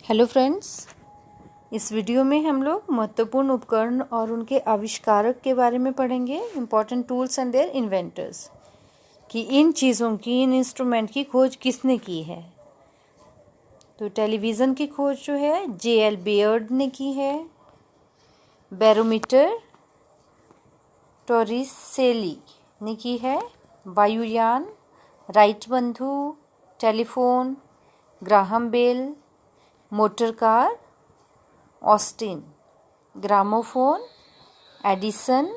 Hello friends, इस video में हम लोग महत्वपूर्ण उपकरण और उनके आविष्कारक के बारे में पढ़ेंगे। Important tools and their inventors, कि इन चीज़ों की, इन इंस्ट्रूमेंट की खोज किसने की है। तो टेलीविज़न की खोज जो है J.L. बेयर्ड ने की है। बैरोमीटर टॉरिसेली ने की है। वायुयान राइट बंधु। Telephone Graham Bell. Motor car Austin. Gramophone Edison.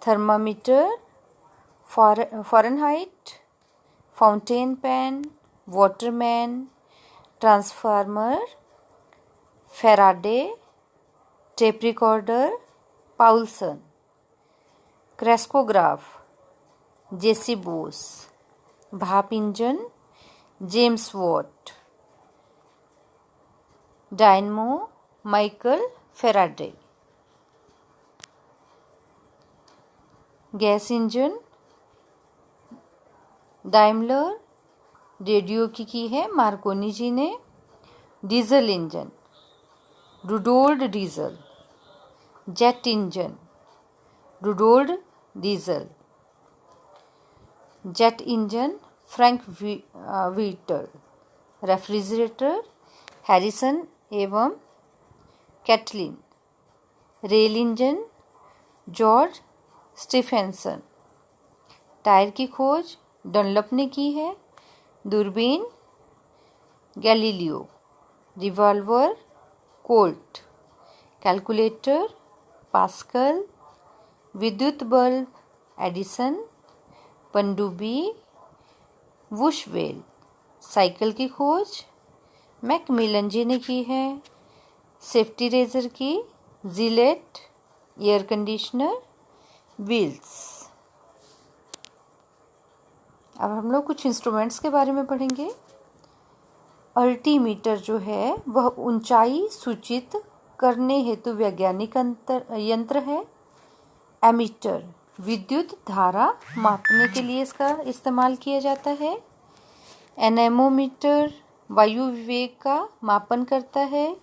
Thermometer Fahrenheit. Fountain pen Waterman. Transformer Faraday. Tape recorder Poulsen. Crescograph J C Bose. भाप engine James Watt. Dynamo Michael Faraday. Gas engine Daimler. Radio की है Marconi ji ने। Diesel engine Rudolf Diesel. Jet engine Rudolf Diesel. Jet engine Frank Whittle. Refrigerator Harrison एवं Catlin. Rail engine George Stephenson. Tyre की खोज Dunlop ने की है। दूरबीन Galileo. Revolver Colt. Calculator pascal. विद्युत बल्ब एडिसन। पनडुब्बी वुशवेल। साइकिल की खोज मैकमिलन जी ने की है। सेफ्टी रेजर की जिलेट। Air conditioner wheels. अब हम लोग कुछ इंस्ट्रूमेंट्स के बारे में पढ़ेंगे। अल्टीमीटर जो है वह ऊंचाई सूचित करने हेतु वैज्ञानिक यंत्र है। एमीटर विद्युत धारा मापने के लिए इसका इस्तेमाल किया जाता है। एनेमोमीटर वायु विवेक का मापन करता है।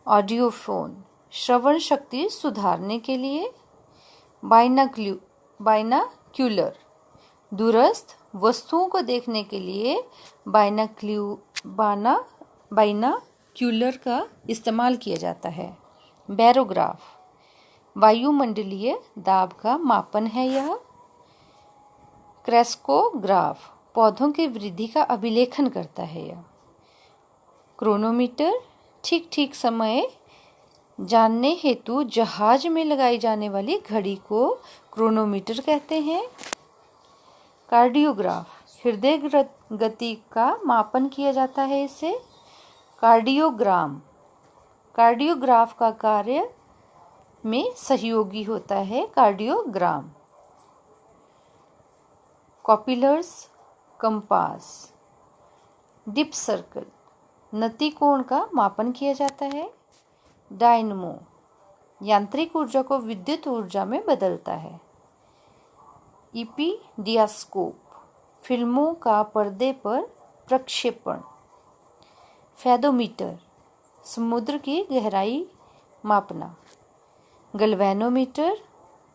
ऑडियोफोन श्रवण शक्ति सुधारने के लिए। बाइनाक्यूलर दूरस्थ वस्तुओं को देखने के लिए बाइनाक्यूलर का इस्तेमाल किया जाता है। बैरोग्राफ वायुमंडलीय दाब का मापन है यह। क्रेस्कोग्राफ पौधों की वृद्धि का अभिलेखन करता है यह। क्रोनोमीटर ठीक समय जानने हेतु जहाज में लगाई जाने वाली घड़ी को क्रोनोमीटर कहते हैं। कार्डियोग्राफ हृदय गति का मापन किया जाता है इससे। कार्डियोग्राफ का कार्य में सहयोगी होता है कार्डियोग्राम। कॉपिलर्स कंपास। डिप सर्कल नति कोण का मापन किया जाता है। डायनमो यांत्रिक ऊर्जा को विद्युत ऊर्जा में बदलता है। इपीडियास्कोप फिल्मों का पर्दे पर प्रक्षेपण। फैदोमीटर समुद्र की गहराई मापना। गैल्वेनोमीटर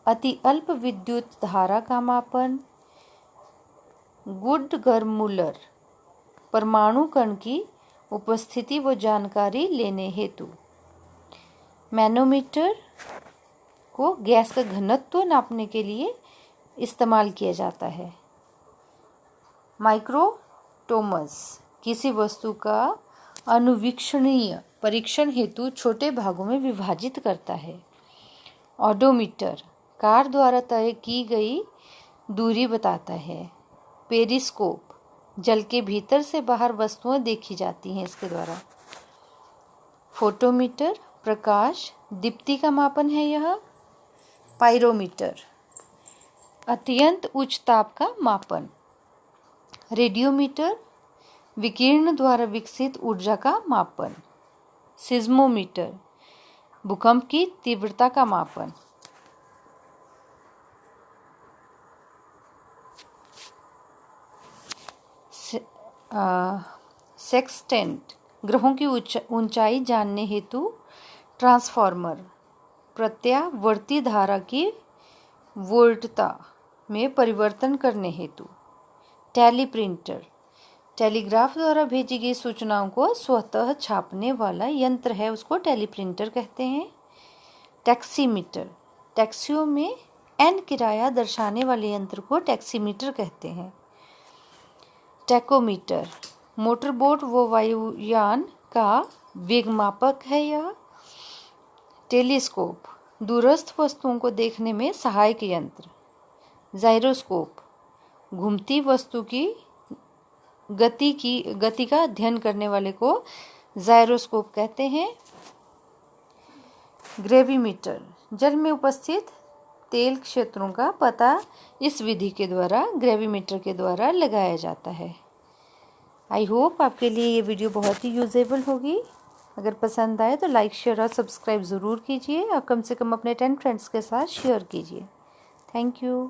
अति अल्प विद्युत धारा का मापन। गुडगरमुलर परमाणु कण की उपस्थिति व जानकारी लेने हेतु। मैनोमीटर को गैस का घनत्व नापने के लिए इस्तेमाल किया जाता है। माइक्रोटोमस किसी वस्तु का अनुवीक्षणीय परीक्षण हेतु छोटे भागों में विभाजित करता है। ऑडोमीटर कार द्वारा तय की गई दूरी बताता है। पेरिस्कोप जल के भीतर से बाहर वस्तुएं देखी जाती हैं इसके द्वारा। फोटोमीटर प्रकाश दीप्ति का मापन है यह। पाइरोमीटर अत्यंत उच्च ताप का मापन। रेडियोमीटर विकिरण द्वारा विकसित ऊर्जा का मापन। सिज्मोमीटर भूकंप की तीव्रता का मापन। सेक्सटेंट ग्रहों की ऊंचाई जानने हेतु ट्रांसफार्मर। प्रत्यावर्ती धारा की वोल्टता में परिवर्तन करने हेतु टेलीप्रिंटर। टेलीग्राफ द्वारा भेजी गई सूचनाओं को स्वतः छापने वाला यंत्र है, उसको टेलीप्रिंटर कहते हैं। टैक्सीमीटर। टैक्सियों में एन किराया दर्शाने वाले यंत्र को टैक्सीमीटर कहते हैं। टैकोमीटर। मोटरबोट व वायुयान का वेगमापक है यह। टेलीस्कोप। दूरस्थ वस्तुओं को देखने में सहायक यंत्र। जाइरोस्कोप। घूमती वस्तु की गति का अध्ययन करने वाले को जाइरोस्कोप कहते हैं। ग्रेविमीटर। जल में उपस्थित तेल क्षेत्रों का पता इस विधि के द्वारा, ग्रेविमीटर के द्वारा लगाया जाता है। आई होप आपके लिए ये वीडियो बहुत ही यूजेबल होगी। अगर पसंद आए तो लाइक, शेयर और सब्सक्राइब ज़रूर कीजिए और कम से कम अपने 10 फ्रेंड्स के साथ शेयर कीजिए। Thank you.